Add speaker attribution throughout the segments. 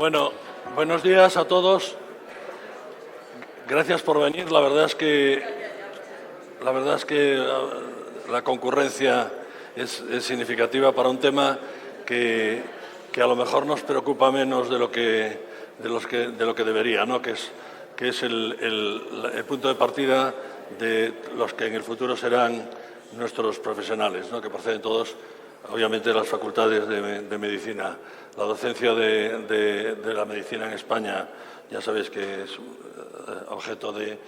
Speaker 1: Bueno, buenos días a todos. Gracias por venir. La verdad es que la concurrencia es significativa para un tema que a lo mejor nos preocupa menos de lo que debería, ¿no? Que es el punto de partida de los que en el futuro serán nuestros profesionales, ¿no? Que proceden todos, obviamente, de las facultades de medicina. La docencia de la medicina en España, ya sabéis que es objeto de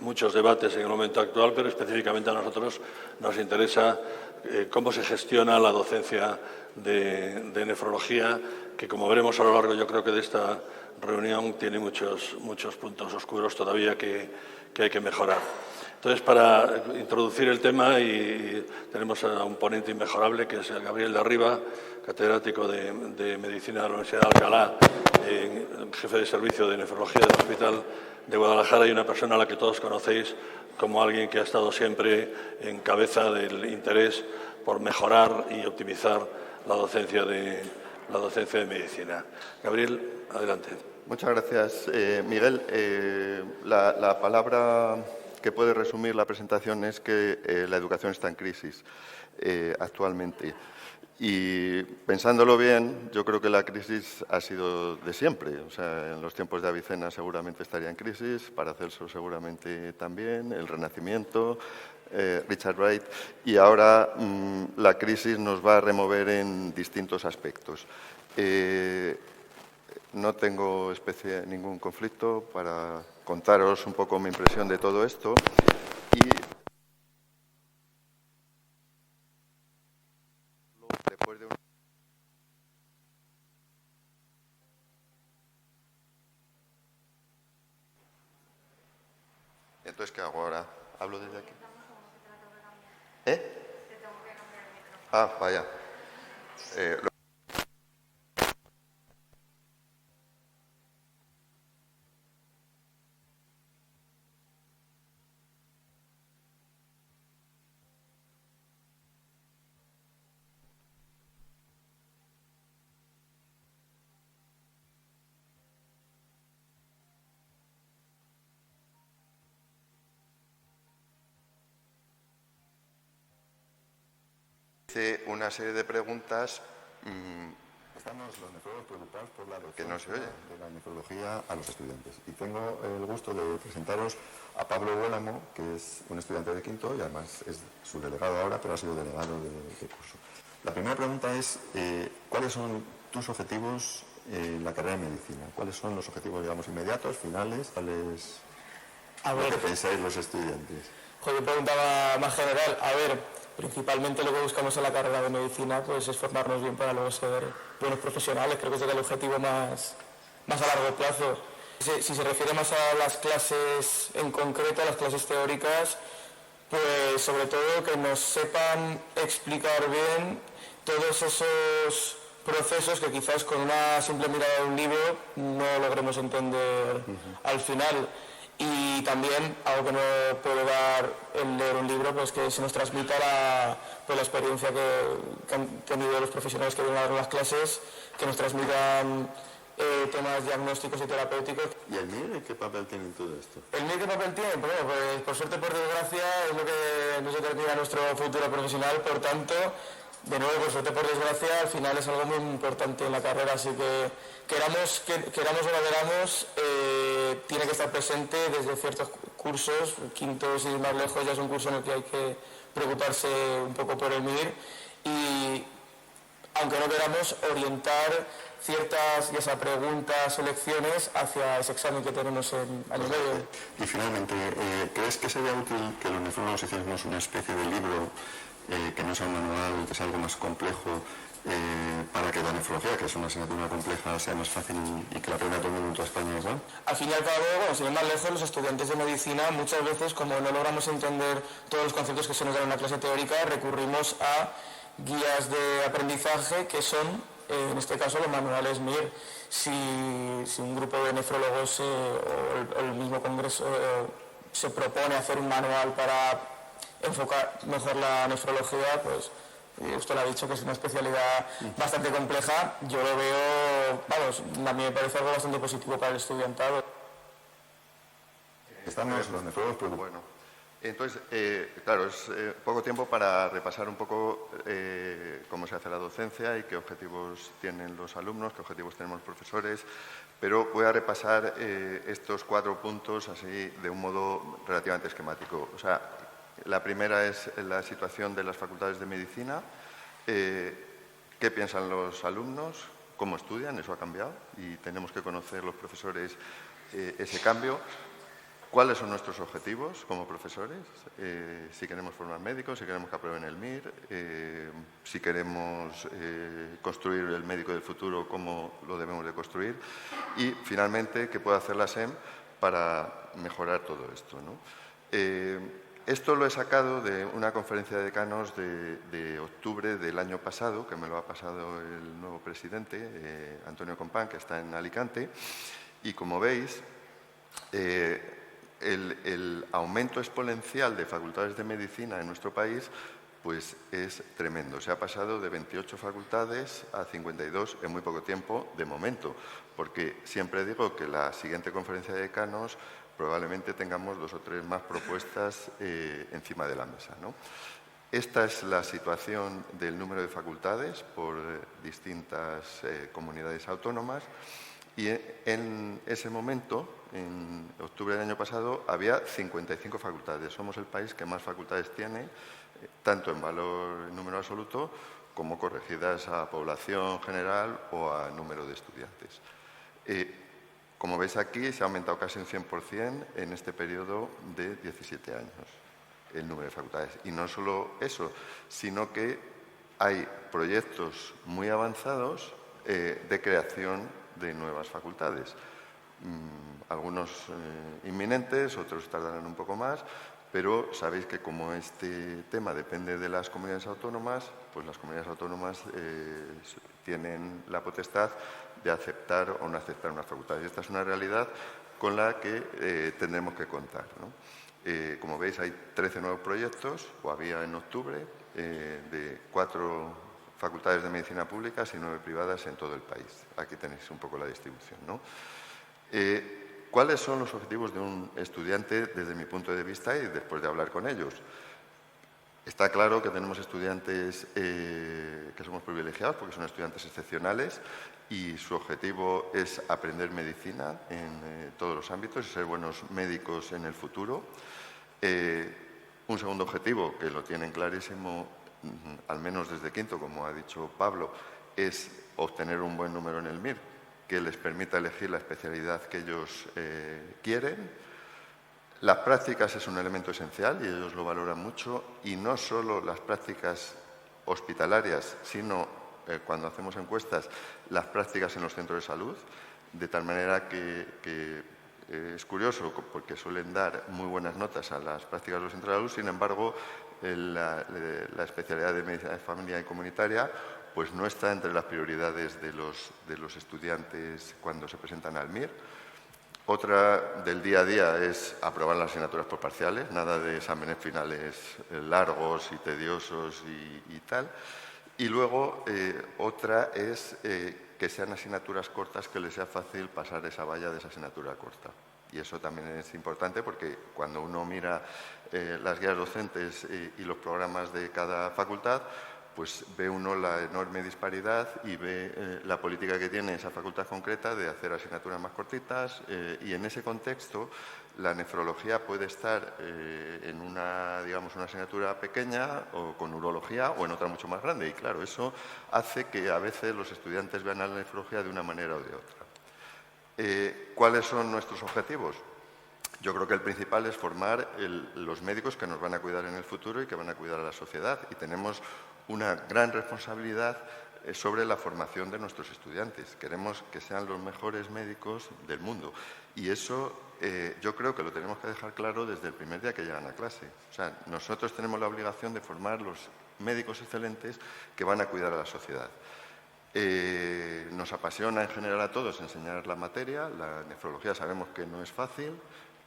Speaker 1: muchos debates en el momento actual, pero específicamente a nosotros nos interesa cómo se gestiona la docencia de nefrología, que, como veremos a lo largo, yo creo que de esta reunión, tiene muchos puntos oscuros todavía que hay que mejorar. Entonces, para introducir el tema, y tenemos a un ponente inmejorable, que es el Gabriel de Arriba, catedrático de Medicina de la Universidad de Alcalá, jefe de servicio de nefrología del Hospital de Guadalajara, y una persona a la que todos conocéis como alguien que ha estado siempre en cabeza del interés por mejorar y optimizar la docencia de medicina. Gabriel, adelante.
Speaker 2: Muchas gracias, Miguel. La palabra que puede resumir la presentación es que la educación está en crisis actualmente. Y pensándolo bien, yo creo que la crisis ha sido de siempre. O sea, en los tiempos de Avicena seguramente estaría en crisis, Paracelso seguramente también, el Renacimiento, Richard Wright, y ahora la crisis nos va a remover en distintos aspectos. No tengo ningún conflicto para contaros un poco mi impresión de todo esto. Y después de Entonces, ¿qué hago ahora? ¿Hablo desde aquí? Ah, vaya. Hice una serie de preguntas.
Speaker 3: Estamos los nefrólogos preocupados por la
Speaker 2: Que no se oye.
Speaker 3: de la nefrología a los estudiantes. Y tengo el gusto de presentaros a Pablo Huélamo, que es un estudiante de quinto y además es su delegado ahora, pero ha sido delegado de curso. La primera pregunta es, ¿cuáles son tus objetivos en la carrera de medicina? ¿Cuáles son los objetivos, digamos, inmediatos, finales? ¿Cuáles lo que pensáis los estudiantes?
Speaker 4: Yo preguntaba más general. A ver, principalmente lo que buscamos en la carrera de medicina pues es formarnos bien para luego ser buenos profesionales. Creo que ese es el objetivo más a largo plazo. Si se refiere más a las clases en concreto, a las clases teóricas, pues sobre todo que nos sepan explicar bien todos esos procesos que quizás con una simple mirada de un libro no logremos entender al final. Y también, algo que no puede dar el leer un libro, pues que se nos transmita la experiencia que han tenido los profesionales que vienen a dar las clases, que nos transmitan temas diagnósticos y terapéuticos.
Speaker 3: ¿Y el MIR qué papel tiene en todo esto?
Speaker 4: ¿El MIR qué papel tiene? Bueno, pues por suerte, por desgracia, es lo que nos determina nuestro futuro profesional. Por tanto, de nuevo, por suerte, por desgracia, al final es algo muy importante en la carrera. Así que, queramos o no queramos, tiene que estar presente desde ciertos cursos. Quinto, sin ir más lejos, ya es un curso en el que hay que preocuparse un poco por el MIR. Y, aunque no queramos, orientar ciertas, ya sea preguntas o lecciones hacia ese examen que tenemos a nivel.
Speaker 3: Y finalmente, ¿crees que sería útil que los nefrólogos hiciéramos una especie de libro que no sea un manual, que sea algo más complejo, para que la nefrología, que es una asignatura compleja, sea más fácil y que la aprenda todo el mundo en toda España igual?
Speaker 4: Al fin y al cabo, sin ir más lejos, los estudiantes de medicina muchas veces, como no logramos entender todos los conceptos que se nos dan en una clase teórica, recurrimos a guías de aprendizaje que son, en este caso, los manuales MIR. Si un grupo de nefrólogos o el mismo congreso se propone hacer un manual para enfocar mejor la nefrología, pues Usted lo ha dicho, que es una especialidad bastante compleja. Yo lo veo, vamos, a mí me parece algo bastante positivo para el estudiantado.
Speaker 3: Estamos los nefrólogos, pero
Speaker 2: Bueno, entonces, claro, es poco tiempo para repasar un poco cómo se hace la docencia y qué objetivos tienen los alumnos, qué objetivos tenemos los profesores, pero voy a repasar estos 4 puntos así de un modo relativamente esquemático. O sea, la primera es la situación de las facultades de medicina, qué piensan los alumnos, cómo estudian, eso ha cambiado y tenemos que conocer los profesores ese cambio. ¿Cuáles son nuestros objetivos como profesores? Si queremos formar médicos, si queremos que aprueben el MIR, si queremos construir el médico del futuro, cómo lo debemos de construir. Y, finalmente, qué puede hacer la SEM para mejorar todo esto, ¿no? Esto lo he sacado de una conferencia de decanos de octubre del año pasado, que me lo ha pasado el nuevo presidente, Antonio Compán, que está en Alicante. Y, como veis, el aumento exponencial de facultades de medicina en nuestro país pues es tremendo. Se ha pasado de 28 facultades a 52 en muy poco tiempo, de momento, porque siempre digo que la siguiente conferencia de decanos probablemente tengamos 2 o 3 más propuestas encima de la mesa, ¿no? Esta es la situación del número de facultades por distintas comunidades autónomas. Y en ese momento, en octubre del año pasado, había 55 facultades. Somos el país que más facultades tiene, tanto en valor en número absoluto como corregidas a población general o a número de estudiantes. Como veis aquí, se ha aumentado casi un 100% en este periodo de 17 años el número de facultades. Y no solo eso, sino que hay proyectos muy avanzados de creación de nuevas facultades. Algunos inminentes, otros tardarán un poco más, pero sabéis que como este tema depende de las comunidades autónomas, pues las comunidades autónomas tienen la potestad de aceptar o no aceptar una facultad. Y esta es una realidad con la que tendremos que contar, ¿no? Como veis, hay 13 nuevos proyectos, o había en octubre, de 4 facultades de medicina públicas y 9 privadas en todo el país. Aquí tenéis un poco la distribución, ¿no? ¿Cuáles son los objetivos de un estudiante desde mi punto de vista y después de hablar con ellos? Está claro que tenemos estudiantes que somos privilegiados porque son estudiantes excepcionales y su objetivo es aprender medicina en todos los ámbitos y ser buenos médicos en el futuro. Un segundo objetivo, que lo tienen clarísimo, al menos desde quinto, como ha dicho Pablo, es obtener un buen número en el MIR, que les permita elegir la especialidad que ellos quieren. Las prácticas es un elemento esencial y ellos lo valoran mucho, y no solo las prácticas hospitalarias, sino cuando hacemos encuestas, las prácticas en los centros de salud, de tal manera que es curioso porque suelen dar muy buenas notas a las prácticas de los centros de salud. Sin embargo, la especialidad de medicina de familia y comunitaria pues no está entre las prioridades de los estudiantes cuando se presentan al MIR. Otra del día a día es aprobar las asignaturas por parciales, nada de exámenes finales largos y tediosos y tal. Y luego otra es que sean asignaturas cortas, que les sea fácil pasar esa valla de esa asignatura corta. Y eso también es importante porque cuando uno mira las guías docentes y los programas de cada facultad, pues ve uno la enorme disparidad y ve la política que tiene esa facultad concreta de hacer asignaturas más cortitas, y en ese contexto la nefrología puede estar en una asignatura pequeña o con urología o en otra mucho más grande, y claro, eso hace que a veces los estudiantes vean a la nefrología de una manera o de otra. ¿Cuáles son nuestros objetivos? Yo creo que el principal es formar los médicos que nos van a cuidar en el futuro y que van a cuidar a la sociedad, y tenemos una gran responsabilidad sobre la formación de nuestros estudiantes. Queremos que sean los mejores médicos del mundo, y eso yo creo que lo tenemos que dejar claro desde el primer día que llegan a clase. O sea, nosotros tenemos la obligación de formar los médicos excelentes que van a cuidar a la sociedad. Nos apasiona en general a todos enseñar la materia. La nefrología sabemos que no es fácil,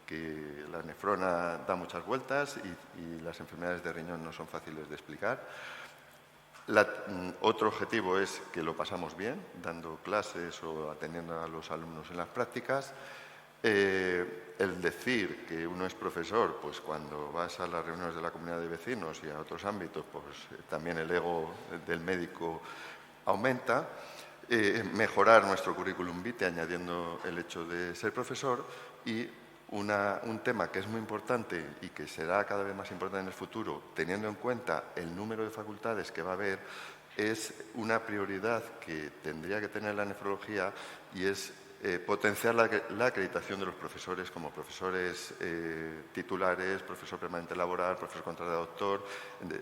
Speaker 2: que la nefrona da muchas vueltas y las enfermedades de riñón no son fáciles de explicar. Otro objetivo es que lo pasamos bien, dando clases o atendiendo a los alumnos en las prácticas. El decir que uno es profesor, pues cuando vas a las reuniones de la comunidad de vecinos y a otros ámbitos, pues también el ego del médico aumenta. Mejorar nuestro currículum vitae añadiendo el hecho de ser profesor y un tema que es muy importante y que será cada vez más importante en el futuro, teniendo en cuenta el número de facultades que va a haber, es una prioridad que tendría que tener la nefrología y es potenciar la acreditación de los profesores como profesores titulares, profesor permanente laboral, profesor contrato de doctor,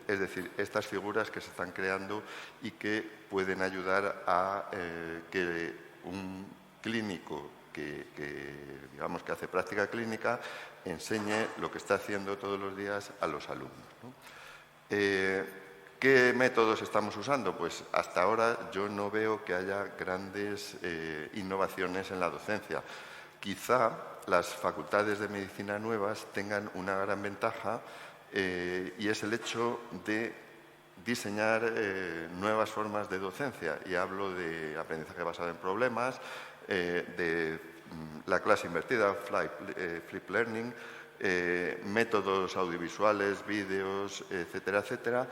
Speaker 2: es decir, estas figuras que se están creando y que pueden ayudar a que un clínico digamos que hace práctica clínica enseñe lo que está haciendo todos los días a los alumnos, ¿no? ¿Qué métodos estamos usando? Pues hasta ahora yo no veo que haya grandes innovaciones en la docencia. Quizá las facultades de medicina nuevas tengan una gran ventaja y es el hecho de diseñar nuevas formas de docencia. Y hablo de aprendizaje basado en problemas, de la clase invertida, flip learning, métodos audiovisuales, vídeos, etcétera, etcétera.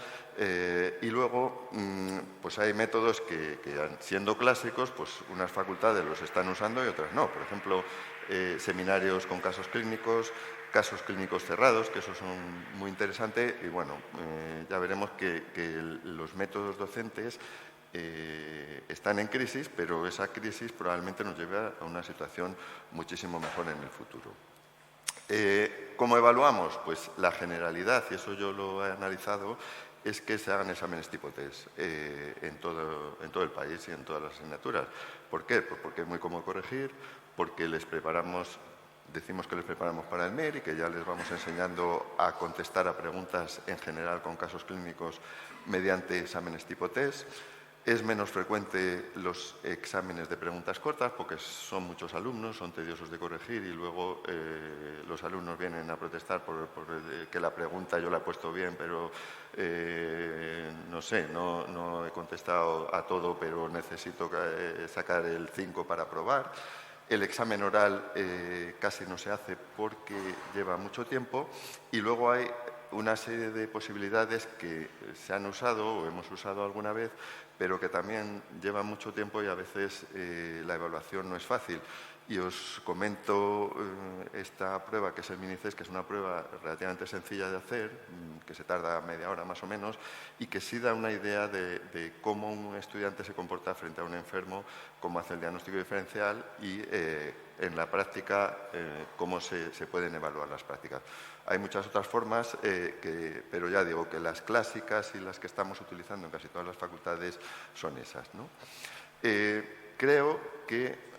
Speaker 2: Y luego, pues hay métodos que siendo clásicos, pues unas facultades los están usando y otras no. Por ejemplo, seminarios con casos clínicos cerrados, que eso son muy interesantes. Y bueno, ya veremos que los métodos docentes están en crisis, pero esa crisis probablemente nos lleve a una situación muchísimo mejor en el futuro. ¿Cómo evaluamos? Pues la generalidad, y eso yo lo he analizado, es que se hagan exámenes tipo test en todo el país y en todas las asignaturas. ¿Por qué? Pues porque es muy cómodo corregir, porque decimos que les preparamos para el MER y que ya les vamos enseñando a contestar a preguntas en general con casos clínicos mediante exámenes tipo test. Es menos frecuente los exámenes de preguntas cortas porque son muchos alumnos, son tediosos de corregir y luego los alumnos vienen a protestar por que la pregunta yo la he puesto bien, pero no sé, no he contestado a todo, pero necesito sacar el 5 para aprobar. El examen oral casi no se hace porque lleva mucho tiempo y luego hay una serie de posibilidades que se han usado o hemos usado alguna vez, pero que también llevan mucho tiempo y a veces la evaluación no es fácil. Y os comento esta prueba que es el Minices, que es una prueba relativamente sencilla de hacer, que se tarda media hora más o menos, y que sí da una idea de cómo un estudiante se comporta frente a un enfermo, cómo hace el diagnóstico diferencial y en la práctica cómo se pueden evaluar las prácticas. Hay muchas otras formas, pero ya digo que las clásicas y las que estamos utilizando en casi todas las facultades son esas, ¿no? Creo que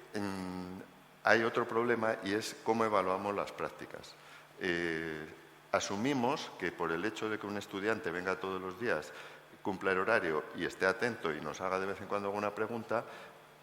Speaker 2: hay otro problema y es cómo evaluamos las prácticas. Asumimos que por el hecho de que un estudiante venga todos los días, cumpla el horario y esté atento y nos haga de vez en cuando alguna pregunta,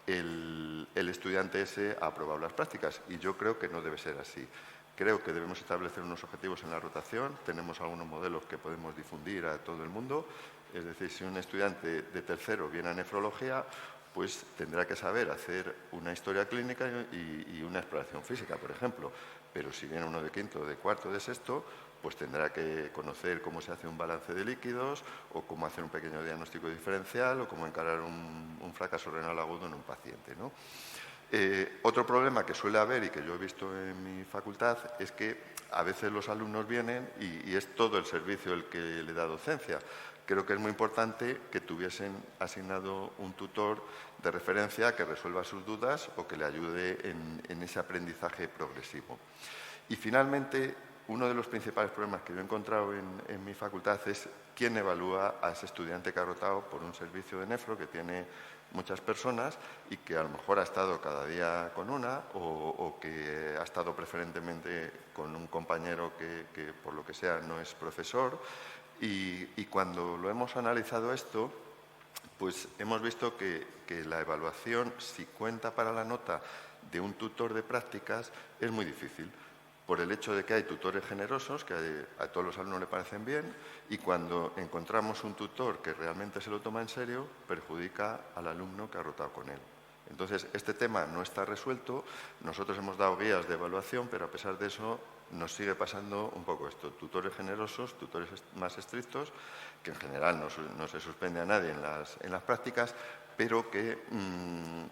Speaker 2: el estudiante ese ha aprobado las prácticas y yo creo que no debe ser así. Creo que debemos establecer unos objetivos en la rotación, tenemos algunos modelos que podemos difundir a todo el mundo, es decir, si un estudiante de tercero viene a nefrología, pues tendrá que saber hacer una historia clínica y una exploración física, por ejemplo, pero si viene uno de quinto, de cuarto, de sexto, pues tendrá que conocer cómo se hace un balance de líquidos o cómo hacer un pequeño diagnóstico diferencial o cómo encarar un fracaso renal agudo en un paciente, ¿no? Otro problema que suele haber y que yo he visto en mi facultad es que a veces los alumnos vienen y es todo el servicio el que le da docencia. Creo que es muy importante que tuviesen asignado un tutor de referencia que resuelva sus dudas o que le ayude en ese aprendizaje progresivo. Y finalmente, uno de los principales problemas que yo he encontrado en mi facultad es quién evalúa a ese estudiante que ha rotado por un servicio de nefro que tiene muchas personas y que a lo mejor ha estado cada día con una o que ha estado preferentemente con un compañero que por lo que sea no es profesor. Y cuando lo hemos analizado esto, pues hemos visto que la evaluación, si cuenta para la nota de un tutor de prácticas, es muy difícil. por el hecho de que hay tutores generosos, que a todos los alumnos le parecen bien, y cuando encontramos un tutor que realmente se lo toma en serio, perjudica al alumno que ha rotado con él. Entonces, este tema no está resuelto. Nosotros hemos dado guías de evaluación, pero a pesar de eso nos sigue pasando un poco esto. Tutores generosos, tutores más estrictos, que en general no se suspende a nadie en las prácticas, pero que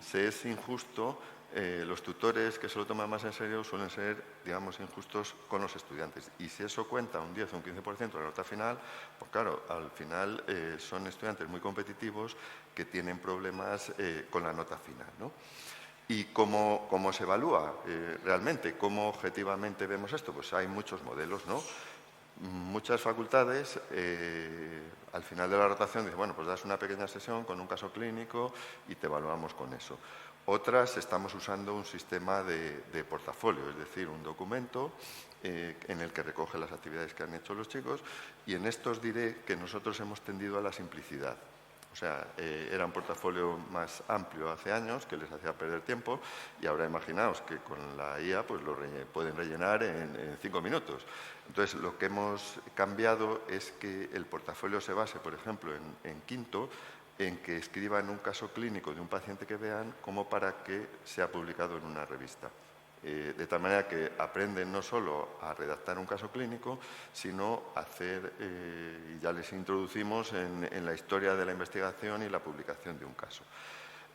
Speaker 2: se es injusto. Los tutores que se lo toman más en serio suelen ser, digamos, injustos con los estudiantes. Y si eso cuenta un 10 o un 15% de la nota final, pues claro, al final son estudiantes muy competitivos que tienen problemas con la nota final, ¿no? ¿Y cómo se evalúa realmente? ¿Cómo objetivamente vemos esto? Pues hay muchos modelos, ¿no? Muchas facultades, al final de la rotación, dicen, bueno, pues das una pequeña sesión con un caso clínico y te evaluamos con eso. Otras estamos usando un sistema de portafolio, es decir, un documento en el que recoge las actividades que han hecho los chicos, y en esto os diré que nosotros hemos tendido a la simplicidad. O sea, era un portafolio más amplio hace años que les hacía perder tiempo, y ahora imaginaos que con la IA pues lo pueden rellenar en 5 minutos. Entonces, lo que hemos cambiado es que el portafolio se base, por ejemplo, en quinto, en que escriban un caso clínico de un paciente que vean como para que sea publicado en una revista. De tal manera que aprenden no solo a redactar un caso clínico, sino a hacer, y ya les introducimos en la historia de la investigación y la publicación de un caso.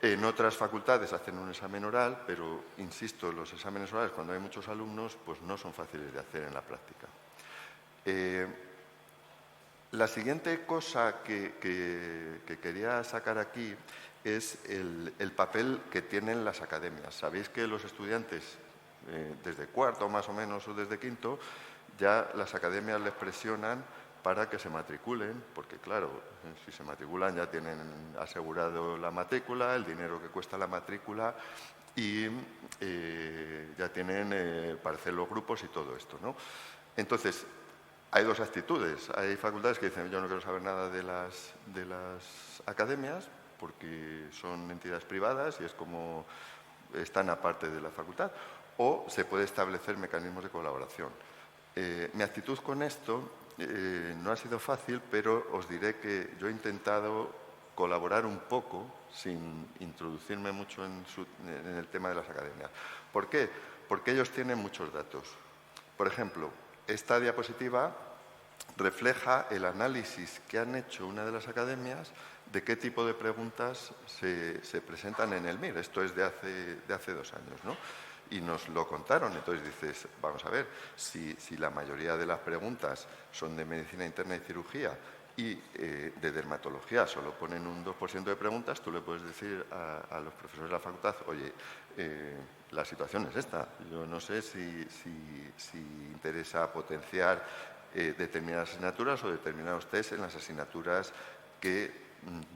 Speaker 2: En otras facultades hacen un examen oral, pero, insisto, los exámenes orales, cuando hay muchos alumnos, pues no son fáciles de hacer en la práctica. La siguiente cosa que quería sacar aquí es el papel que tienen las academias. Sabéis que los estudiantes, desde cuarto más o menos o desde quinto, ya las academias les presionan para que se matriculen, porque claro, si se matriculan ya tienen asegurado la matrícula, el dinero que cuesta la matrícula, y ya tienen para hacer los grupos y todo esto, ¿no? Entonces, hay dos actitudes. Hay facultades que dicen, yo no quiero saber nada de las academias porque son entidades privadas y es como están aparte de la facultad, o se puede establecer mecanismos de colaboración. Mi actitud con esto no ha sido fácil, pero os diré que yo he intentado colaborar un poco sin introducirme mucho en el tema de las academias. ¿Por qué? Porque ellos tienen muchos datos. Por ejemplo, esta diapositiva refleja el análisis que han hecho una de las academias de qué tipo de preguntas se presentan en el MIR. Esto es de hace 2 años, ¿no? Y nos lo contaron. Entonces dices, vamos a ver, si la mayoría de las preguntas son de medicina interna y cirugía y de dermatología solo ponen un 2% de preguntas, tú le puedes decir a los profesores de la facultad, oye, la situación es esta. Yo no sé si interesa potenciar determinadas asignaturas o determinados test en las asignaturas que,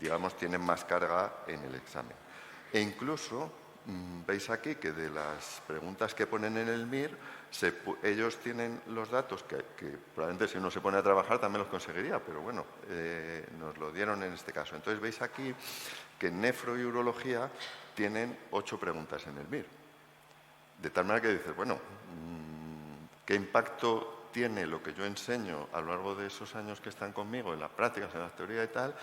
Speaker 2: digamos, tienen más carga en el examen. E incluso, veis aquí que de las preguntas que ponen en el MIR, ellos tienen los datos que probablemente si uno se pone a trabajar también los conseguiría, pero bueno, nos lo dieron en este caso. Entonces veis aquí que en nefro y urología tienen 8 preguntas en el MIR. De tal manera que dices, bueno, ¿qué impacto tiene lo que yo enseño a lo largo de esos años que están conmigo en las prácticas, en la teoría y tal,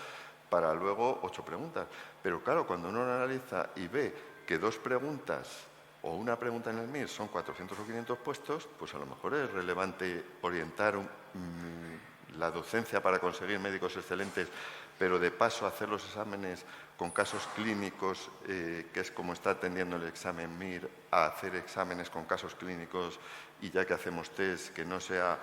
Speaker 2: para luego 8 preguntas? Pero claro, cuando uno lo analiza y ve que 2 preguntas o una pregunta en el MIR son 400 o 500 puestos, pues a lo mejor es relevante orientar la docencia para conseguir médicos excelentes, pero de paso hacer los exámenes con casos clínicos, que es como está tendiendo el examen MIR, a hacer exámenes con casos clínicos y ya que hacemos test, que no sea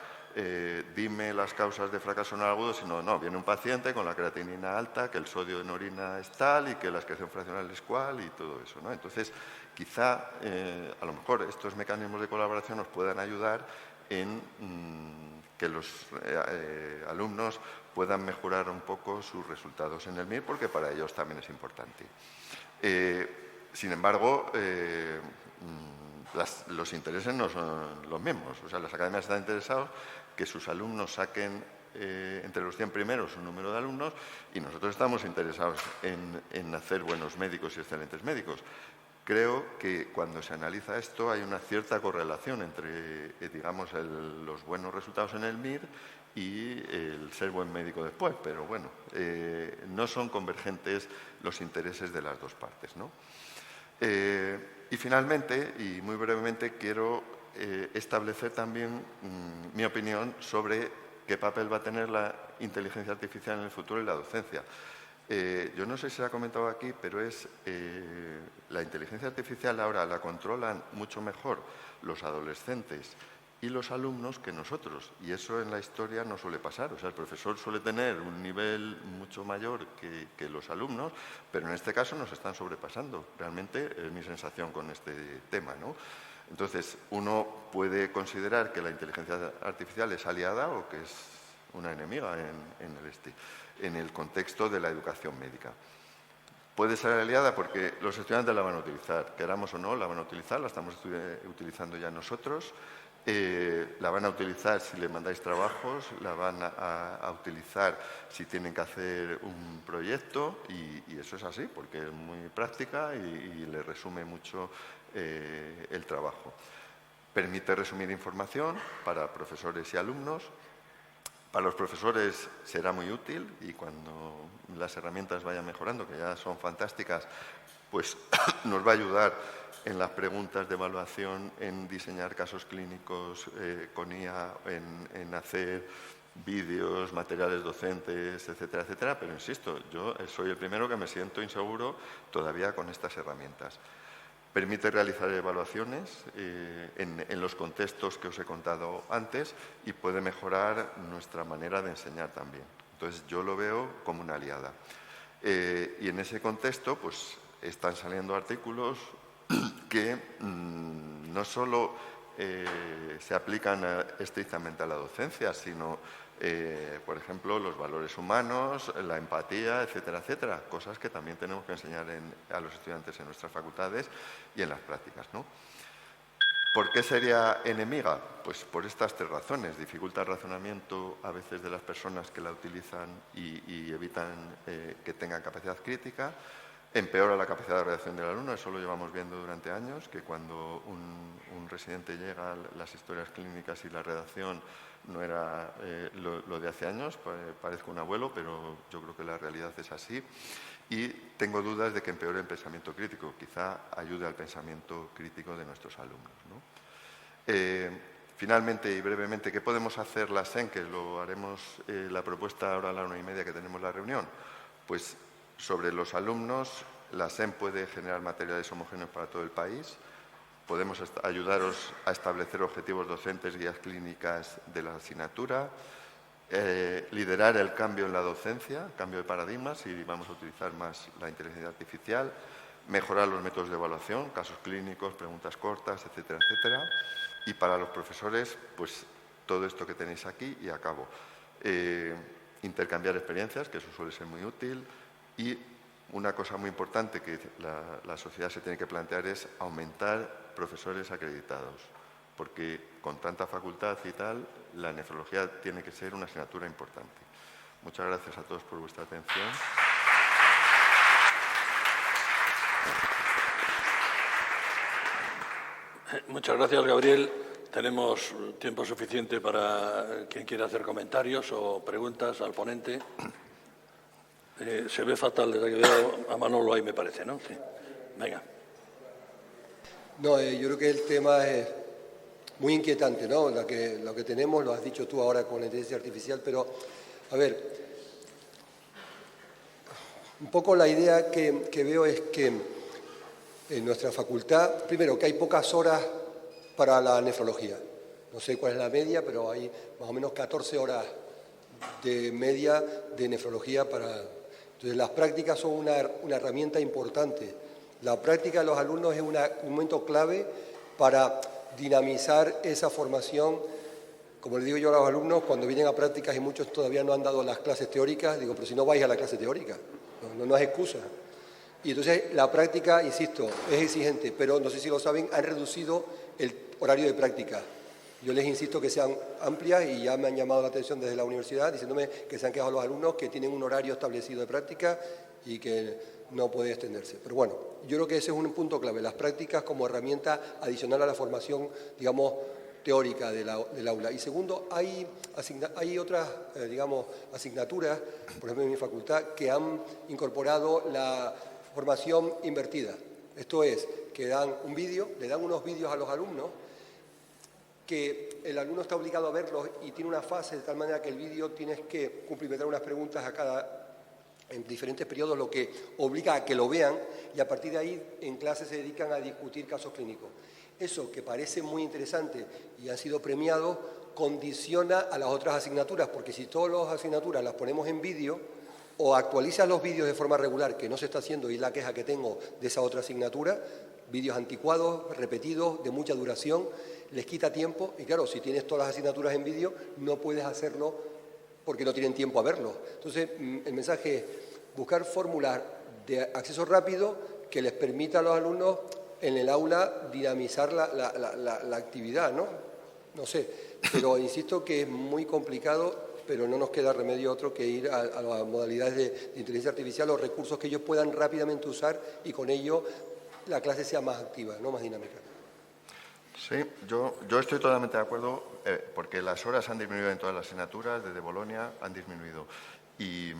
Speaker 2: dime las causas de fracaso renal agudo, sino no, viene un paciente con la creatinina alta, que el sodio en orina es tal y que la excreción fraccional es cual y todo eso, ¿no? Entonces, quizá a lo mejor estos mecanismos de colaboración nos puedan ayudar en que los alumnos puedan mejorar un poco sus resultados en el MIR, porque para ellos también es importante. Sin embargo, los intereses no son los mismos. O sea, las academias están interesadas que sus alumnos saquen entre los 100 primeros un número de alumnos, y nosotros estamos interesados en hacer buenos médicos y excelentes médicos. Creo que cuando se analiza esto hay una cierta correlación entre, digamos, los buenos resultados en el MIR y el ser buen médico después, pero bueno, no son convergentes los intereses de las dos partes, ¿no? Y finalmente, y muy brevemente, quiero establecer también mi opinión sobre qué papel va a tener la inteligencia artificial en el futuro y la docencia. Yo no sé si se ha comentado aquí, pero la inteligencia artificial ahora la controlan mucho mejor los adolescentes y los alumnos que nosotros. Y eso en la historia no suele pasar. O sea, el profesor suele tener un nivel mucho mayor que los alumnos, pero en este caso nos están sobrepasando. Realmente es mi sensación con este tema, ¿no? Entonces, uno puede considerar que la inteligencia artificial es aliada o que es una enemiga en el contexto de la educación médica. Puede ser aliada porque los estudiantes la van a utilizar, queramos o no, la van a utilizar, la estamos utilizando ya nosotros, la van a utilizar si le mandáis trabajos, la van a utilizar si tienen que hacer un proyecto y eso es así porque es muy práctica y le resume mucho el trabajo. Permite resumir información para profesores y alumnos. Para los profesores será muy útil y cuando las herramientas vayan mejorando, que ya son fantásticas, pues nos va a ayudar en las preguntas de evaluación, en diseñar casos clínicos con IA, en hacer vídeos, materiales docentes, etcétera, etcétera. Pero insisto, yo soy el primero que me siento inseguro todavía con estas herramientas. Permite realizar evaluaciones en los contextos que os he contado antes y puede mejorar nuestra manera de enseñar también. Entonces, yo lo veo como una aliada. Y en ese contexto, pues, están saliendo artículos que no solo se aplican estrictamente a la docencia, sino, por ejemplo, los valores humanos, la empatía, etcétera, etcétera. Cosas que también tenemos que enseñar a los estudiantes en nuestras facultades y en las prácticas, ¿no? ¿Por qué sería enemiga? Pues por estas tres razones. Dificulta el razonamiento a veces de las personas que la utilizan y evitan que tengan capacidad crítica. Empeora la capacidad de redacción del alumno, eso lo llevamos viendo durante años, que cuando un residente llega a las historias clínicas y la redacción no era lo de hace años, parezco un abuelo, pero yo creo que la realidad es así. Y tengo dudas de que empeore el pensamiento crítico, quizá ayude al pensamiento crítico de nuestros alumnos, ¿no? Finalmente y brevemente, ¿qué podemos hacer la SEN? Que lo haremos la propuesta ahora a la 1:30 que tenemos la reunión. Pues sobre los alumnos, la SEN puede generar materiales homogéneos para todo el país. Podemos ayudaros a establecer objetivos docentes, guías clínicas de la asignatura, liderar el cambio en la docencia, cambio de paradigmas, y vamos a utilizar más la inteligencia artificial, mejorar los métodos de evaluación, casos clínicos, preguntas cortas, etcétera, etcétera. Y para los profesores, pues todo esto que tenéis aquí y acabo. Intercambiar experiencias, que eso suele ser muy útil. Y una cosa muy importante que la sociedad se tiene que plantear es aumentar profesores acreditados, porque con tanta facultad y tal, la nefrología tiene que ser una asignatura importante. Muchas gracias a todos por vuestra atención.
Speaker 1: Muchas gracias, Gabriel. Tenemos tiempo suficiente para quien quiera hacer comentarios o preguntas al ponente. Se ve fatal desde que veo a Manolo ahí, me parece, ¿no? Sí. Venga.
Speaker 5: No, yo creo que el tema es muy inquietante, ¿no? Lo que tenemos, lo has dicho tú ahora con la inteligencia artificial, pero, a ver, un poco la idea que veo es que en nuestra facultad, primero, que hay pocas horas para la nefrología. No sé cuál es la media, pero hay más o menos 14 horas de media de nefrología para... Entonces, las prácticas son una herramienta importante. La práctica de los alumnos es un momento clave para dinamizar esa formación. Como le digo yo a los alumnos, cuando vienen a prácticas y muchos todavía no han dado las clases teóricas, digo, pero si no vais a la clase teórica, no es excusa. Y entonces la práctica, insisto, es exigente, pero no sé si lo saben, han reducido el horario de práctica. Yo les insisto que sean amplias y ya me han llamado la atención desde la universidad diciéndome que se han quejado los alumnos que tienen un horario establecido de práctica y que no puede extenderse. Pero bueno, yo creo que ese es un punto clave, las prácticas como herramienta adicional a la formación, digamos, teórica del aula. Y segundo, hay otras, digamos, asignaturas, por ejemplo en mi facultad, que han incorporado la formación invertida. Esto es, que dan un vídeo, le dan unos vídeos a los alumnos, que el alumno está obligado a verlos y tiene una fase de tal manera que el vídeo tienes que cumplimentar unas preguntas en diferentes periodos, lo que obliga a que lo vean y a partir de ahí en clase se dedican a discutir casos clínicos. Eso, que parece muy interesante y ha sido premiado, condiciona a las otras asignaturas, porque si todas las asignaturas las ponemos en vídeo o actualizas los vídeos de forma regular, que no se está haciendo y es la queja que tengo de esa otra asignatura, vídeos anticuados, repetidos, de mucha duración, les quita tiempo y claro, si tienes todas las asignaturas en vídeo no puedes hacerlo porque no tienen tiempo a verlo. Entonces, el mensaje es buscar fórmulas de acceso rápido que les permita a los alumnos en el aula dinamizar la actividad, ¿no? No sé, pero insisto que es muy complicado, pero no nos queda remedio otro que ir a las modalidades de inteligencia artificial, los recursos que ellos puedan rápidamente usar y con ello la clase sea más activa, no más dinámica.
Speaker 2: Sí, yo estoy totalmente de acuerdo porque las horas han disminuido en todas las asignaturas, desde Bolonia han disminuido y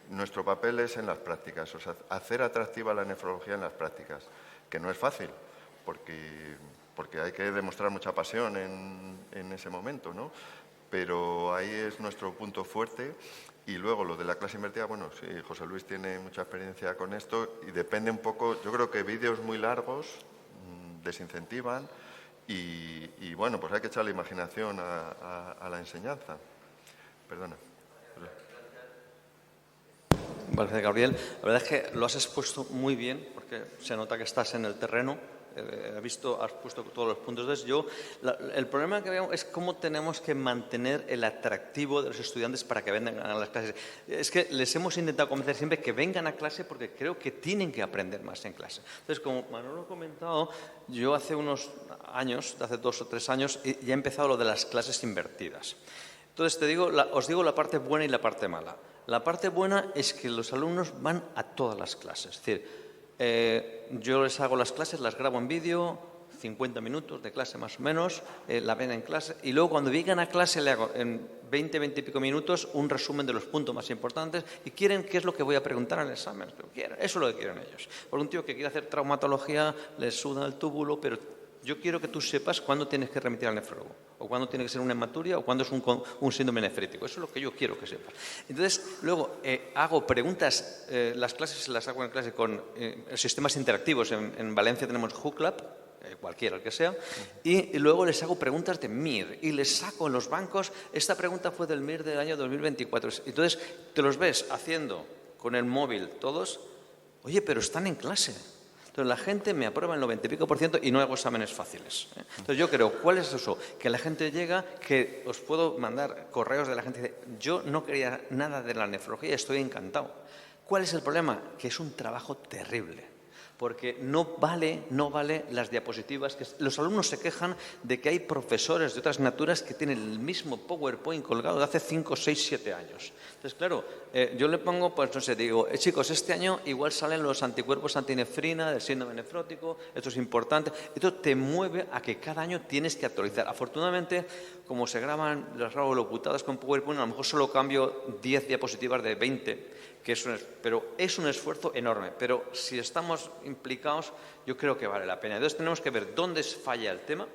Speaker 2: nuestro papel es en las prácticas, o sea, hacer atractiva la nefrología en las prácticas, que no es fácil porque hay que demostrar mucha pasión en ese momento, ¿no? Pero ahí es nuestro punto fuerte. Y luego lo de la clase invertida, bueno, sí, José Luis tiene mucha experiencia con esto y depende un poco, yo creo que vídeos muy largos desincentivan y bueno, pues hay que echar la imaginación a la enseñanza. Perdona.
Speaker 6: Vale, Gabriel, la verdad es que lo has expuesto muy bien porque se nota que estás en el terreno. Has puesto todos los puntos. Entonces, el problema que veo es cómo tenemos que mantener el atractivo de los estudiantes para que vengan a las clases. Es que les hemos intentado convencer siempre que vengan a clase porque creo que tienen que aprender más en clase. Entonces, como Manolo ha comentado, yo hace unos años, hace 2 o 3 años, ya he empezado lo de las clases invertidas. Entonces, os digo la parte buena y la parte mala. La parte buena es que los alumnos van a todas las clases. Es decir, yo les hago las clases, las grabo en vídeo, 50 minutos de clase más o menos, la ven en clase y luego cuando llegan a clase le hago en 20 y pico minutos un resumen de los puntos más importantes y quieren qué es lo que voy a preguntar en el examen. Eso es lo que quieren ellos. Por un tío que quiere hacer traumatología, les suda el túbulo, pero yo quiero que tú sepas cuándo tienes que remitir al nefrólogo, o cuándo tiene que ser una hematuria, o cuándo es un síndrome nefrítico. Eso es lo que yo quiero que sepas. Entonces, luego hago preguntas, las clases las hago en clase con sistemas interactivos. En Valencia tenemos HooClub, cualquiera el que sea, y luego les hago preguntas de MIR, y les saco en los bancos. Esta pregunta fue del MIR del año 2024. Entonces, te los ves haciendo con el móvil todos, oye, pero están en clase. Entonces, la gente me aprueba el 90 y pico % y no hago exámenes fáciles. Entonces, yo creo, ¿cuál es eso? Que la gente llega, que os puedo mandar correos de la gente que dice, yo no quería nada de la nefrología, estoy encantado. ¿Cuál es el problema? Que es un trabajo terrible. Porque no vale las diapositivas. Que los alumnos se quejan de que hay profesores de otras asignaturas que tienen el mismo PowerPoint colgado de hace 5, 6, 7 años. Entonces, claro, yo le pongo, pues no sé, digo, chicos, este año igual salen los anticuerpos antinefrina del síndrome nefrótico, esto es importante. Esto te mueve a que cada año tienes que actualizar. Afortunadamente, como se graban las locutadas con PowerPoint, a lo mejor solo cambio 10 diapositivas de 20, pero es un esfuerzo enorme. Pero si estamos implicados, yo creo que vale la pena. Entonces tenemos que ver dónde falla el tema.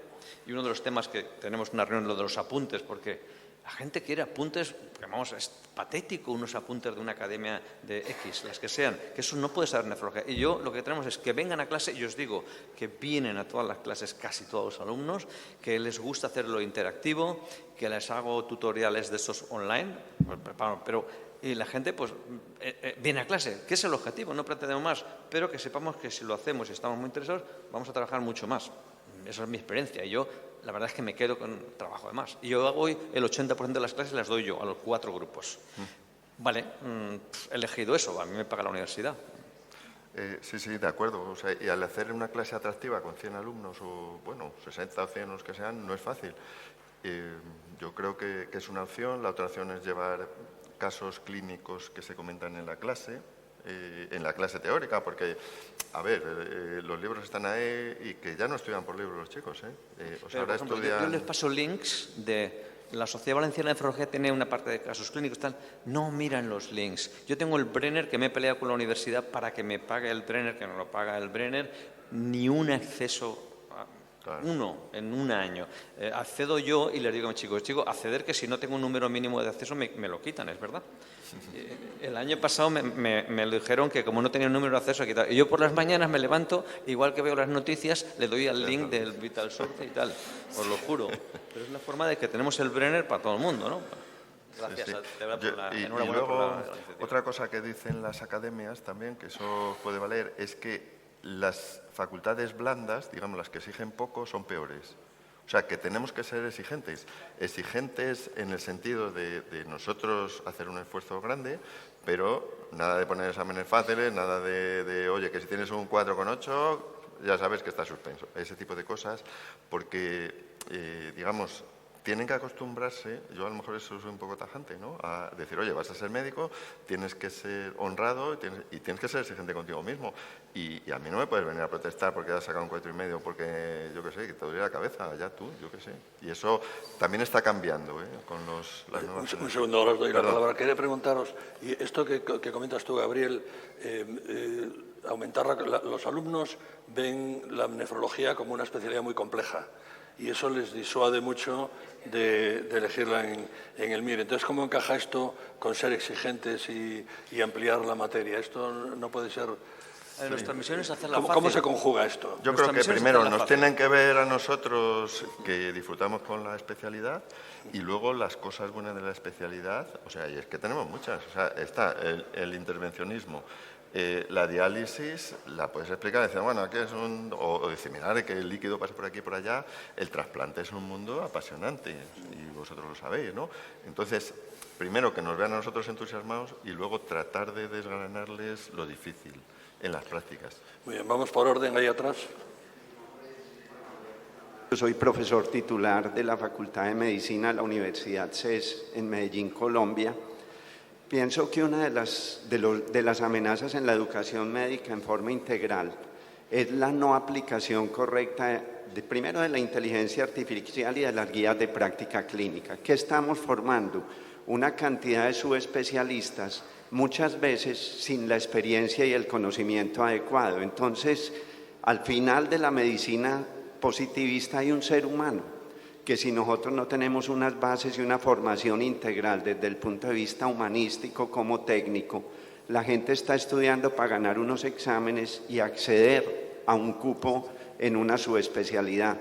Speaker 6: Y uno de los temas que tenemos una reunión, lo de los apuntes, porque la gente quiere apuntes, vamos, es patético unos apuntes de una academia de X, las que sean, que eso no puede ser nefrología. Y yo lo que tenemos es que vengan a clase, y os digo que vienen a todas las clases casi todos los alumnos, que les gusta hacerlo interactivo, que les hago tutoriales de esos online, y la gente pues viene a clase, que es el objetivo, no pretendemos más, pero que sepamos que si lo hacemos y estamos muy interesados, vamos a trabajar mucho más. Esa es mi experiencia. Y yo, la verdad es que me quedo con trabajo de más. Y yo hago hoy el 80% de las clases las doy yo, a los 4 grupos. Vale, he elegido eso, a mí me paga la universidad.
Speaker 2: Sí, de acuerdo. O sea, y al hacer una clase atractiva con 100 alumnos, o bueno, 60 o 100 los que sean, no es fácil. Yo creo que es una opción. La otra opción es llevar casos clínicos que se comentan en la clase. en la clase teórica, porque, a ver, los libros están ahí y que ya no estudian por libros los chicos, o sea, ahora
Speaker 6: ejemplo,
Speaker 2: estudian...
Speaker 6: yo les paso links de... La Sociedad Valenciana de Nefrología tiene una parte de casos clínicos, tal. No miran los links. Yo tengo el Brenner, que me he peleado con la universidad para que me pague el Brenner, que no lo paga el Brenner, ni un acceso...
Speaker 2: Claro.
Speaker 6: Uno, en un año. Accedo yo y les digo a mis chicos, acceder que si no tengo un número mínimo de acceso me lo quitan, es verdad. El año pasado me dijeron que como no tenía un número de acceso, quitar. Y yo por las mañanas me levanto, igual que veo las noticias, le doy al link del Vital Source y tal, os lo juro. Pero es la forma de que tenemos el Brenner para todo el mundo, ¿no? Gracias,
Speaker 2: Sí, sí.
Speaker 6: de verdad, por la enhorabuena
Speaker 2: luego,
Speaker 6: por la iniciativa.
Speaker 2: otra cosa que dicen las academias también, que eso puede valer, es que las facultades blandas, digamos las que exigen poco, son peores. O sea, que tenemos que ser exigentes. Exigentes en el sentido de nosotros hacer un esfuerzo grande, pero nada de poner exámenes fáciles, nada de oye, que si tienes un 4,8, ya sabes que está suspenso. Ese tipo de cosas, porque, digamos, tienen que acostumbrarse, yo a lo mejor eso soy un poco tajante, ¿no? A decir, oye, vas a ser médico, tienes que ser honrado y tienes que ser exigente contigo mismo. Y a mí no me puedes venir a protestar porque has sacado un 4,5, porque yo qué sé, que te duele la cabeza, ya tú, yo qué sé. Y eso también está cambiando, con las nuevas...
Speaker 1: Un segundo, ahora os doy la palabra. Quería preguntaros, y esto que comentas tú, Gabriel, aumentar los alumnos ven la nefrología como una especialidad muy compleja. Y eso les disuade mucho de elegirla en el MIR. Entonces, ¿cómo encaja esto con ser exigentes y ampliar la materia? Esto no puede ser...
Speaker 6: Nuestra misión es hacerla fácil.
Speaker 1: ¿Cómo se conjuga esto?
Speaker 2: Yo creo que primero nos tienen que ver a nosotros que disfrutamos con la especialidad y luego las cosas buenas de la especialidad, o sea, y es que tenemos muchas. O sea, está el intervencionismo. La diálisis la puedes explicar, decir, bueno, aquí es o decir, mirad que el líquido pasa por aquí y por allá. El trasplante es un mundo apasionante y vosotros lo sabéis, ¿no? Entonces, primero que nos vean a nosotros entusiasmados y luego tratar de desgranarles lo difícil en las prácticas.
Speaker 1: Muy bien, vamos por orden ahí atrás.
Speaker 7: Yo soy profesor titular de la Facultad de Medicina de la Universidad CES en Medellín, Colombia. Pienso que una de las amenazas en la educación médica en forma integral es la no aplicación correcta, primero de la inteligencia artificial y de las guías de práctica clínica. ¿Qué estamos formando? Una cantidad de subespecialistas, muchas veces sin la experiencia y el conocimiento adecuado. Entonces, al final de la medicina positivista hay un ser humano que si nosotros no tenemos unas bases y una formación integral desde el punto de vista humanístico como técnico, la gente está estudiando para ganar unos exámenes y acceder a un cupo en una subespecialidad.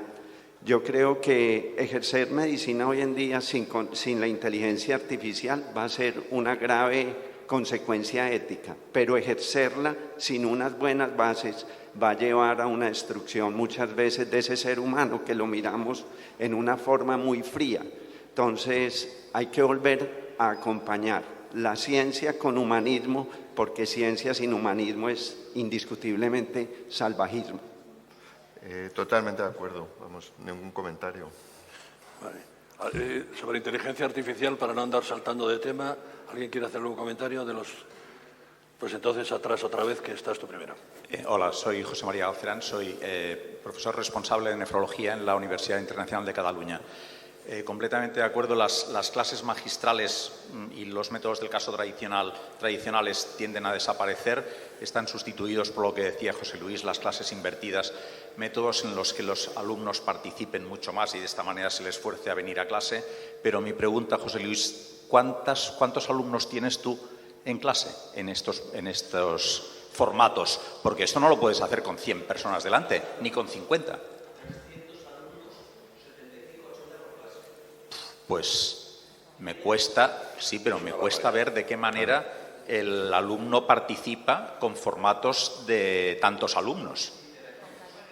Speaker 7: Yo creo que ejercer medicina hoy en día sin la inteligencia artificial va a ser una grave consecuencia ética, pero ejercerla sin unas buenas bases va a llevar a una destrucción muchas veces de ese ser humano que lo miramos en una forma muy fría. Entonces hay que volver a acompañar la ciencia con humanismo, porque ciencia sin humanismo es indiscutiblemente salvajismo.
Speaker 2: Totalmente de acuerdo, vamos, ningún comentario.
Speaker 1: Vale. Sobre inteligencia artificial, para no andar saltando de tema, ¿alguien quiere hacer algún comentario de los...? Pues entonces atrás otra vez, que estás tú primero.
Speaker 8: Hola, soy José María Galcerán, soy profesor responsable de nefrología en la Universidad Internacional de Cataluña. Completamente de acuerdo, las clases magistrales y los métodos del caso tradicionales tienden a desaparecer, están sustituidos por lo que decía José Luis, las clases invertidas, métodos en los que los alumnos participen mucho más y de esta manera se les fuerce a venir a clase. Pero mi pregunta, José Luis, ¿cuántos alumnos tienes tú en clase en estos formatos? Porque esto no lo puedes hacer con 100 personas delante, ni con 50. Pues me cuesta, sí, pero me cuesta ver de qué manera el alumno participa con formatos de tantos alumnos.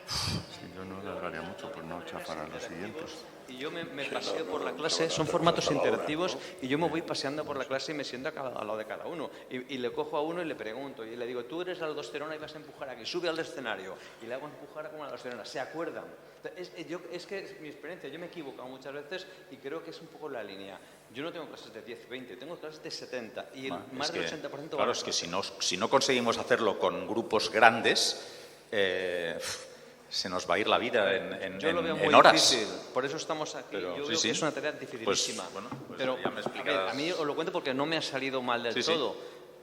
Speaker 2: Sí, yo no largaría mucho por no chafar a los siguientes.
Speaker 6: Y yo me paseo por la clase, son formatos interactivos, y yo me voy paseando por la clase y me siento al lado de cada uno. Y le cojo a uno y le pregunto, y le digo, tú eres la aldosterona y vas a empujar aquí, sube al escenario. Y le hago empujar como la aldosterona. Se acuerdan. Es que es mi experiencia, yo me he equivocado muchas veces y creo que es un poco la línea. Yo no tengo clases de 10, 20, tengo clases de 70 y más del 80%...
Speaker 8: Claro, es que si no conseguimos hacerlo con grupos grandes, se nos va a ir la vida
Speaker 6: yo lo veo muy
Speaker 8: horas.
Speaker 6: difícil, por eso estamos aquí. Yo veo que es una tarea dificilísima.
Speaker 8: Pues
Speaker 6: pero
Speaker 8: ya me explicas.
Speaker 6: a mí os lo cuento porque no me ha salido mal del todo.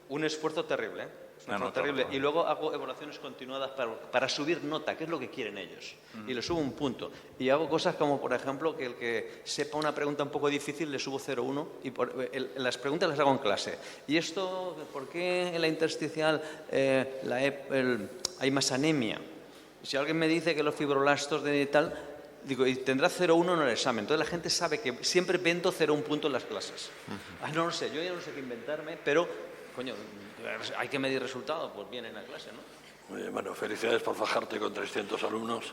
Speaker 6: Un esfuerzo terrible, ¿eh? Terrible.
Speaker 8: Claro.
Speaker 6: Y luego hago evaluaciones continuadas para subir nota, que es lo que quieren ellos. Y le subo un punto. Y hago cosas como, por ejemplo, que el que sepa una pregunta un poco difícil le subo 0,1 y las preguntas las hago en clase. ¿Y esto, por qué en la intersticial hay más anemia? Si alguien me dice que los fibroblastos de tal... Digo, y tendrá 0,1 en el examen. Entonces la gente sabe que siempre invento 0,1 punto en las clases. No lo sé, yo ya no sé qué inventarme, pero, coño, hay que medir resultados, pues bien en la clase, ¿no?
Speaker 1: Muy bien, bueno, felicidades por fajarte con 300 alumnos.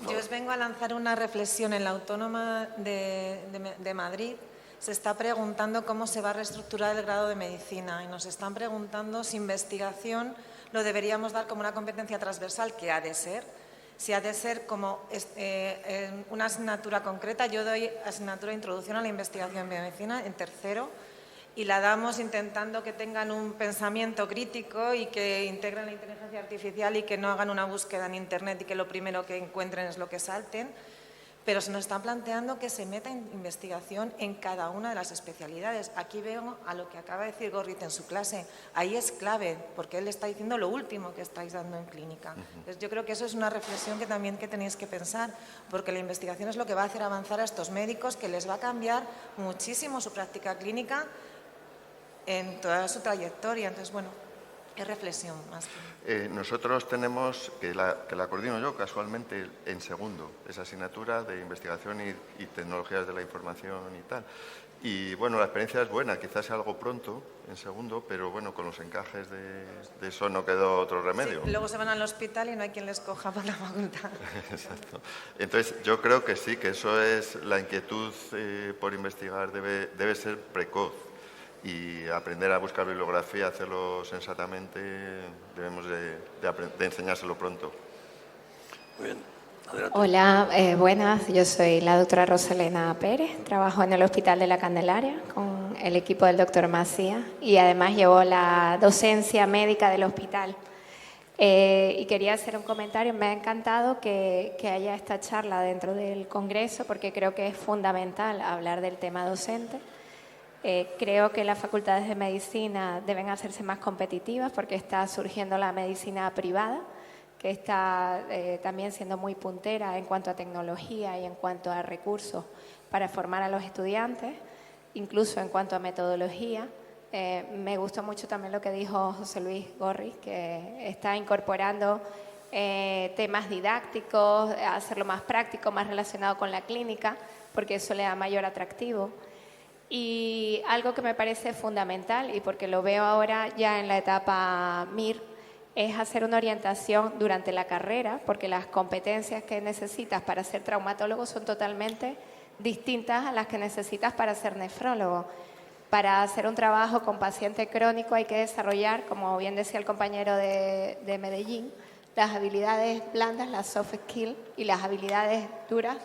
Speaker 9: Yo os vengo a lanzar una reflexión. En la Autónoma de Madrid se está preguntando cómo se va a reestructurar el grado de medicina y nos están preguntando si investigación lo deberíamos dar como una competencia transversal, que ha de ser. Si ha de ser como una asignatura concreta. Yo doy asignatura de Introducción a la Investigación en Biomedicina en tercero y la damos intentando que tengan un pensamiento crítico y que integren la inteligencia artificial y que no hagan una búsqueda en Internet y que lo primero que encuentren es lo que salten. Pero se nos está planteando que se meta investigación en cada una de las especialidades. Aquí veo a lo que acaba de decir Gorrit en su clase. Ahí es clave, porque él está diciendo lo último que estáis dando en clínica. Entonces, yo creo que eso es una reflexión que también tenéis que pensar, porque la investigación es lo que va a hacer avanzar a estos médicos, que les va a cambiar muchísimo su práctica clínica en toda su trayectoria. Entonces, bueno, es reflexión más que...
Speaker 2: Nosotros tenemos, que la coordino yo casualmente en segundo, esa asignatura de investigación y tecnologías de la información y tal. Y bueno, la experiencia es buena, quizás sea algo pronto en segundo, pero bueno, con los encajes de eso no quedó otro remedio.
Speaker 9: Sí, luego se van al hospital y no hay quien les coja por la facultad.
Speaker 2: Exacto. Entonces, yo creo que sí, que eso es la inquietud por investigar, debe ser precoz. Y aprender a buscar bibliografía, hacerlo sensatamente, debemos de enseñárselo pronto.
Speaker 1: Muy bien, adelante.
Speaker 10: Hola, buenas, yo soy la doctora Rosalena Pérez, trabajo en el Hospital de la Candelaria con el equipo del doctor Macías y además llevo la docencia médica del hospital. Y quería hacer un comentario, me ha encantado que haya esta charla dentro del Congreso porque creo que es fundamental hablar del tema docente. Creo que las facultades de medicina deben hacerse más competitivas porque está surgiendo la medicina privada, que está también siendo muy puntera en cuanto a tecnología y en cuanto a recursos para formar a los estudiantes, incluso en cuanto a metodología. Me gustó mucho también lo que dijo José Luis Gorrit, que está incorporando temas didácticos, hacerlo más práctico, más relacionado con la clínica, porque eso le da mayor atractivo. Y algo que me parece fundamental, y porque lo veo ahora ya en la etapa MIR, es hacer una orientación durante la carrera, porque las competencias que necesitas para ser traumatólogo son totalmente distintas a las que necesitas para ser nefrólogo. Para hacer un trabajo con paciente crónico hay que desarrollar, como bien decía el compañero de Medellín, las habilidades blandas, las soft skills, y las habilidades duras,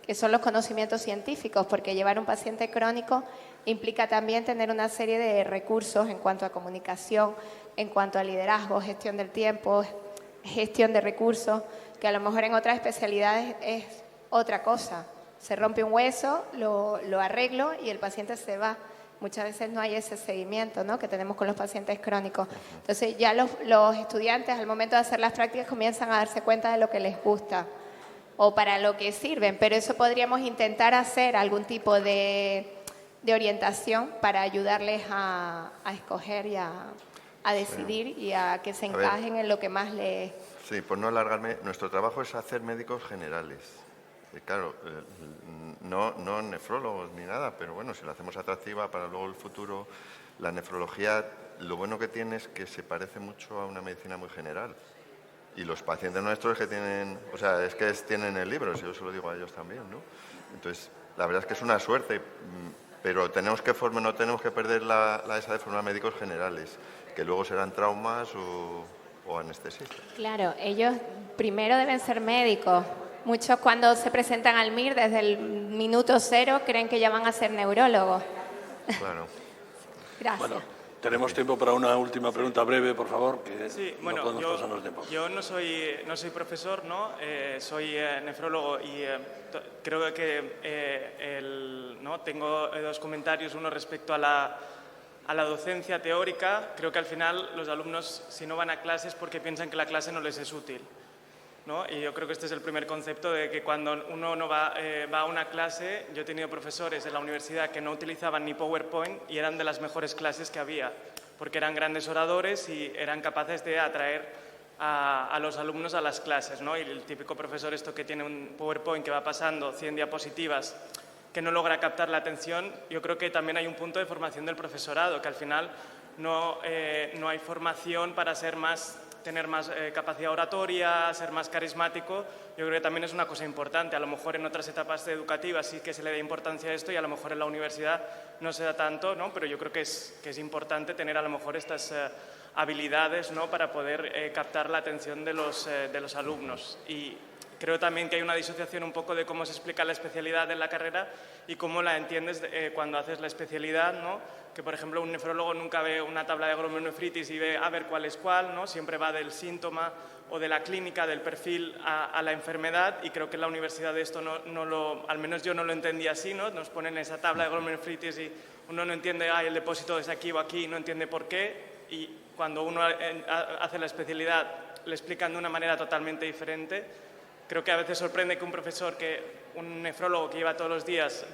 Speaker 10: que son los conocimientos científicos, porque llevar un paciente crónico implica también tener una serie de recursos en cuanto a comunicación, en cuanto a liderazgo, gestión del tiempo, gestión de recursos, que a lo mejor en otras especialidades es otra cosa. Se rompe un hueso, lo arreglo y el paciente se va. Muchas veces no hay ese seguimiento, ¿no?, que tenemos con los pacientes crónicos. Entonces ya los estudiantes al momento de hacer las prácticas comienzan a darse cuenta de lo que les gusta o para lo que sirven, pero eso podríamos intentar hacer algún tipo de orientación para ayudarles a escoger y a decidir y a que se encajen en lo que más les...
Speaker 2: Sí, por no alargarme, nuestro trabajo es hacer médicos generales. Claro, no nefrólogos ni nada, pero bueno, si lo hacemos atractiva para luego el futuro, la nefrología, lo bueno que tiene es que se parece mucho a una medicina muy general. Y los pacientes nuestros que tienen, o sea, es que tienen el libro, si yo se lo digo a ellos también, ¿no? Entonces, la verdad es que es una suerte, pero tenemos que no tenemos que perder esa de formar médicos generales, que luego serán traumas o o anestesista.
Speaker 10: Claro, ellos primero deben ser médicos. Muchos cuando se presentan al MIR desde el minuto 0 creen que ya van a ser neurólogos.
Speaker 2: Claro.
Speaker 10: Gracias.
Speaker 1: Bueno, tenemos tiempo para una última pregunta breve, por favor, que
Speaker 11: sí,
Speaker 1: no
Speaker 11: bueno,
Speaker 1: podemos pasarnos tiempo.
Speaker 11: Yo no soy profesor, ¿no? Soy nefrólogo y creo que ¿no? Tengo dos comentarios, uno respecto a la docencia teórica. Creo que al final los alumnos, si no van a clases, porque piensan que la clase no les es útil, ¿no? Y yo creo que este es el primer concepto de que cuando uno no va a una clase, yo he tenido profesores en la universidad que no utilizaban ni PowerPoint y eran de las mejores clases que había, porque eran grandes oradores y eran capaces de atraer a los alumnos a las clases, ¿no? Y el típico profesor esto que tiene un PowerPoint que va pasando 100 diapositivas que no logra captar la atención, yo creo que también hay un punto de formación del profesorado, que al final no hay formación para tener más capacidad oratoria, ser más carismático. Yo creo que también es una cosa importante. A lo mejor en otras etapas educativas sí que se le da importancia a esto y a lo mejor en la universidad no se da tanto, ¿no? Pero yo creo que es importante tener a lo mejor estas habilidades, ¿no? Para poder captar la atención de los alumnos. Y creo también que hay una disociación un poco de cómo se explica la especialidad en la carrera y cómo la entiendes cuando haces la especialidad, ¿no? Que, por ejemplo, un nefrólogo nunca ve una tabla de glomerulonefritis y ve a ver cuál es cuál, ¿no? Siempre va del síntoma o de la clínica, del perfil a la enfermedad, y creo que en la universidad esto al menos yo no lo entendía así, ¿no? Nos ponen esa tabla de glomerulonefritis y uno no entiende, el depósito es aquí o aquí, no entiende por qué, y cuando uno hace la especialidad le explican de una manera totalmente diferente. Creo que a veces sorprende que un nefrólogo que lleva todos los días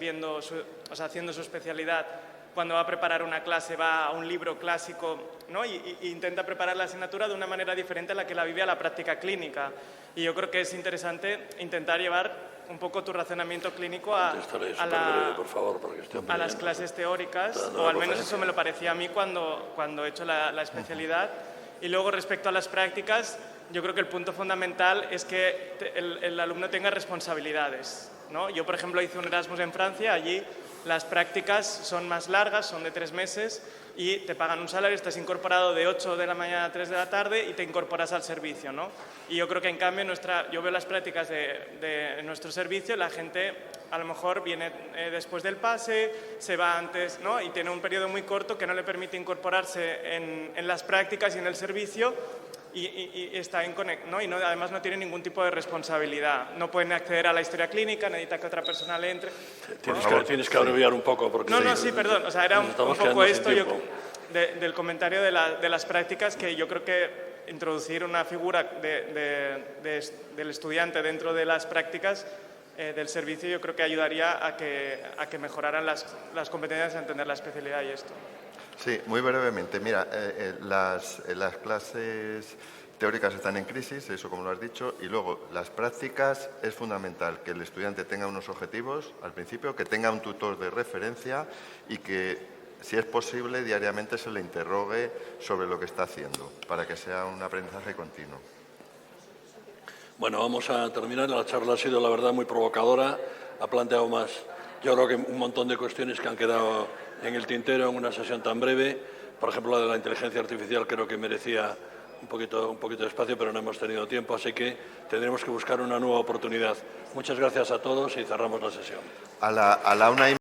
Speaker 11: haciendo su especialidad, cuando va a preparar una clase va a un libro clásico, ¿no? y intenta preparar la asignatura de una manera diferente a la que la vive a la práctica clínica. Y yo creo que es interesante intentar llevar un poco tu razonamiento clínico a las clases teóricas, o al menos eso me lo parecía a mí cuando he hecho la especialidad. Y luego, respecto a las prácticas, yo creo que el punto fundamental es que el alumno tenga responsabilidades, ¿no? Yo, por ejemplo, hice un Erasmus en Francia. Allí las prácticas son más largas, son de 3 meses y te pagan un salario, estás incorporado de 8 de la mañana a 3 de la tarde y te incorporas al servicio, ¿no? Y yo creo que, en cambio, yo veo las prácticas de nuestro servicio, la gente a lo mejor viene después del pase, se va antes, ¿no? Y tiene un periodo muy corto que no le permite incorporarse en las prácticas y en el servicio. Y está ¿no? Y además no tiene ningún tipo de responsabilidad. No pueden acceder a la historia clínica, necesita que otra persona le entre.
Speaker 1: Tienes que abreviar un poco. Porque
Speaker 11: sí, perdón. O sea, era un poco esto del comentario de las prácticas, que yo creo que introducir una figura del estudiante dentro de las prácticas del servicio, yo creo que ayudaría a que mejoraran las competencias de entender la especialidad y esto.
Speaker 2: Sí, muy brevemente. Mira, las clases teóricas están en crisis, eso como lo has dicho, y luego las prácticas es fundamental que el estudiante tenga unos objetivos al principio, que tenga un tutor de referencia y que, si es posible, diariamente se le interrogue sobre lo que está haciendo, para que sea un aprendizaje continuo.
Speaker 1: Bueno, vamos a terminar. La charla ha sido, la verdad, muy provocadora. Ha planteado yo creo que un montón de cuestiones que han quedado en el tintero en una sesión tan breve. Por ejemplo, la de la inteligencia artificial creo que merecía un poquito de espacio, pero no hemos tenido tiempo, así que tendremos que buscar una nueva oportunidad. Muchas gracias a todos y cerramos la sesión.
Speaker 2: A la 1:30.